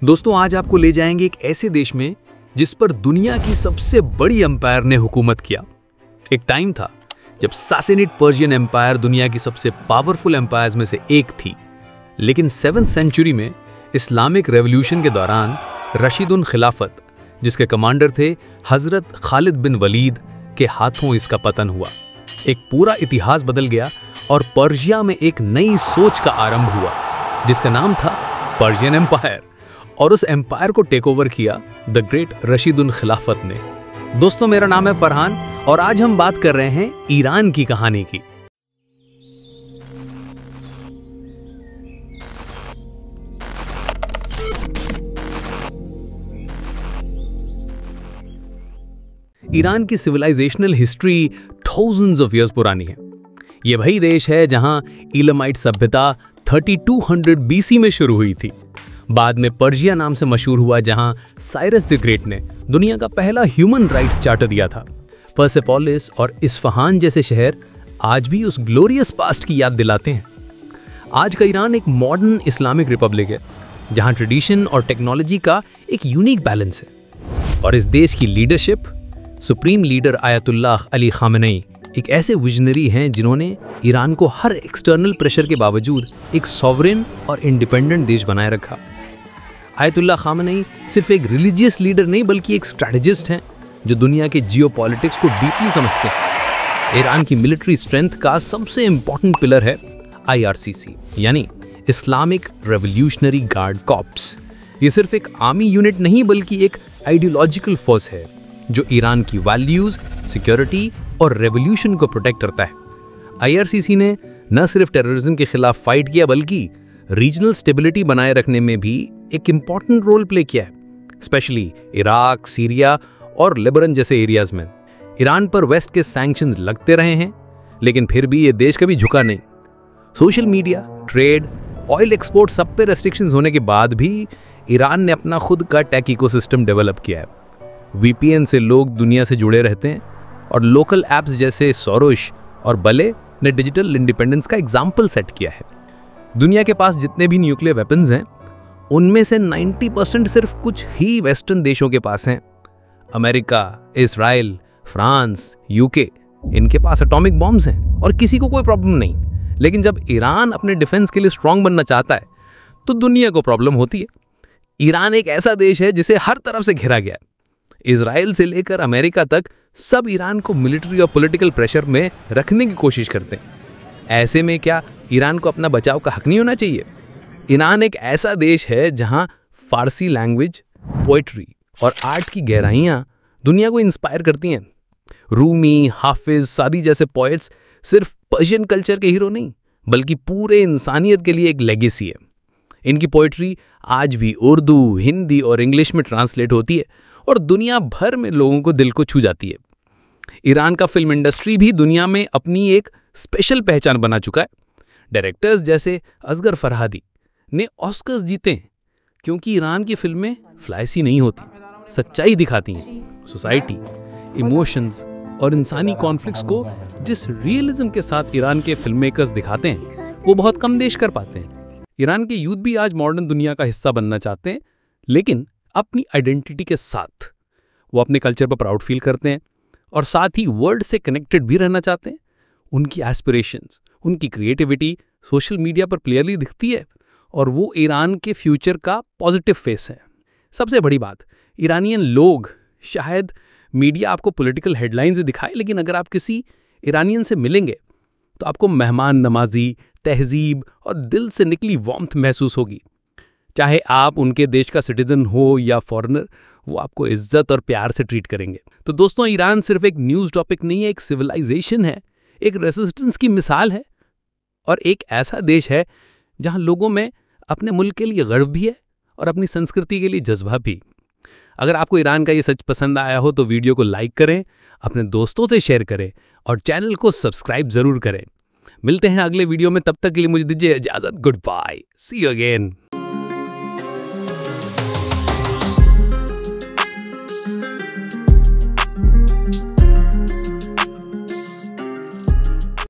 दोस्तों आज आपको ले जाएंगे एक ऐसे देश में जिस पर दुनिया की सबसे बड़ी एम्पायर ने हुकूमत किया। एक टाइम था जब सासेनिड पर्शियन एम्पायर दुनिया की सबसे पावरफुल एम्पायर्स में से एक थी, लेकिन 7th सेंचुरी में इस्लामिक रेवोल्यूशन के दौरान रशीदुन खिलाफत, जिसके कमांडर थे हजरत खालिद बिन वलीद, के हाथों इसका पतन हुआ। एक पूरा इतिहास बदल गया और पर्शिया में एक नई सोच का आरंभ हुआ जिसका नाम था पर्शियन एम्पायर, और उस एम्पायर को टेक ओवर किया द ग्रेट रशीदुन खिलाफत ने। दोस्तों मेरा नाम है फरहान और आज हम बात कर रहे हैं ईरान की कहानी की। ईरान की civilisational history thousands of years पुरानी है। यह वही देश है जहां इलमाइट सभ्यता 3200 बीसी में शुरू हुई थी। बाद में पर्शिया नाम से मशहूर हुआ, जहां साइरस द ग्रेट ने दुनिया का पहला ह्यूमन राइट्स चार्टर दिया था। पर्सेपोलिस और इस्फहान जैसे शहर आज भी उस ग्लोरियस पास्ट की याद दिलाते हैं। आज का ईरान एक मॉडर्न इस्लामिक रिपब्लिक है जहां ट्रेडिशन और टेक्नोलॉजी का एक यूनिक बैलेंस है। और इस देश की leadership, supreme leader Ayatollah Ali Khamenei एक ऐसे विजनरी हैं जिन्होंने ईरान को हर एक्सटर्नल प्रेशर के बावजूद एक सॉवरेन और इंडिपेंडेंट देश बनाए रखा। आयतुल्लाह खामेनेई सिर्फ एक रिलीजियस लीडर नहीं बल्कि एक स्ट्रैटेजिस्ट हैं जो दुनिया के जियोपॉलिटिक्स को डीपली समझते हैं। ईरान की मिलिट्री स्ट्रेंथ का सबसे इंपॉर्टेंट पिलर है IRCC यानी इस्लामिक रेवोल्यूशनरी गार्ड कॉर्प्स। ये सिर्फ एक आर्मी यूनिट नहीं बल्कि एक आइडियोलॉजिकल फोर्स है जो ईरान की वैल्यूज, सिक्योरिटी और रेवोल्यूशन को प्रोटेक्ट करता है। IRCC ने न सिर्फ टेररिज्म के खिलाफ फाइट किया बल्कि रीजनल स्टेबिलिटी बनाए रखने में भी एक इंपॉर्टेंट रोल प्ले किया है, स्पेशली इराक, सीरिया और लेबनान जैसे एरियाज में। ईरान पर वेस्ट के सैंक्शंस लगते रहे हैं, लेकिन फिर भी ये देश कभी झुका नहीं। Social media, trade, oil export सब पे रेस्ट्रिक्शंस होने के बाद भी ईरान ने अपना खुद का टेक इकोसिस्टम डेवलप किया है। VPN से लोग दुनिया से जुड़े रहते हैं और लोकल ऐप्स जैसे सोरोश और बले ने डिजिटल इंडिपेंडेंस का एग्जाम्पल सेट किया है। दुनिया के पास जितने भी न्यूक्लियर वेपन्स हैं उनमें से 90% सिर्फ कुछ ही वेस्टर्न देशों के पास हैं। अमेरिका, इजराइल, फ्रांस, UK, इनके पास एटॉमिक बॉम्ब्स हैं और किसी को कोई प्रॉब्लम नहीं। लेकिन जब ईरान अपने डिफेंस के लिए स्ट्रांग बनना चाहता है तो दुनिया को प्रॉब्लम होती है। ईरान एक ऐसा देश है जिसे हर तरफ से घेरा गया है। इजराइल से लेकर अमेरिका तक सब ईरान को मिलिट्री और पॉलिटिकल प्रेशर में रखने की कोशिश करते हैं। ऐसे में क्या ईरान को अपना बचाव का हक नहीं होना चाहिए? ईरान एक ऐसा देश है जहां फारसी लैंग्वेज, पोएट्री और आर्ट की गहराइयां दुनिया को इंस्पायर करती हैं। रूमी, हाफिज, सादी जैसे पोएट्स सिर्फ पर्शियन कल्चर के हीरो नहीं बल्कि पूरे इंसानियत के लिए एक लेगेसी है। इनकी पोएट्री आज भी उर्दू, हिंदी और इंग्लिश में ट्रांसलेट होती है और दुनिया भर में लोगों को दिल को छू जाती है। ईरान का फिल्म इंडस्ट्री भी दुनिया में अपनी एक स्पेशल पहचान बना चुका है। डायरेक्टर्स जैसे असगर फरहादी ने ऑस्कर्स जीते हैं क्योंकि ईरान की फिल्में फ्लैसी नहीं होती, सच्चाई दिखाती हैं। सोसाइटी, इमोशंस और इंसानी कॉन्फ्लिक्ट्स को जिस रियलिज्म के साथ ईरान के फिल्म मेकर्स दिखाते हैं वो बहुत कम देश कर पाते हैं। ईरान के यूथ भी आज मॉडर्न दुनिया का हिस्सा बनना चाहते हैं, लेकिन अपनी आइडेंटिटी के साथ। वो अपने कल्चर पर प्राउड फील करते हैं और साथ ही वर्ल्ड से कनेक्टेड भी रहना चाहते हैं। उनकी एस्पिरेशंस, उनकी क्रिएटिविटी सोशल मीडिया पर क्लियरली दिखती है और वो ईरान के फ्यूचर का पॉजिटिव फेस है। सबसे बड़ी बात, ईरानियन लोग, शायद मीडिया आपको पॉलिटिकल हेडलाइंस दिखाए, लेकिन अगर आप किसी ईरानियन से मिलेंगे तो आपको मेहमान नवाजी, तहजीब और दिल से निकली वार्मथ महसूस होगी। चाहे आप उनके देश का सिटीजन हो या फॉरेनर, वो आपको इज्जत और प्यार से ट्रीट करेंगे। तो दोस्तों ईरान सिर्फ एक न्यूज़ टॉपिक नहीं है, एक सिविलाइजेशन है, एक रेजिस्टेंस की मिसाल है और एक ऐसा देश है जहां लोगों में अपने मुल्क के लिए गर्व भी है और अपनी संस्कृति के लिए जज्बा भी। अगर आपको ईरान का ये सच पसंद आया हो तो वीडियो को लाइक करें, अपने दोस्तों से शेयर करें और चैनल को सब्सक्राइब जरूर करें। मिलते हैं अगले वीडियो में, तब तक के लिए मुझे दीजिए इजाजत। Goodbye, see you again.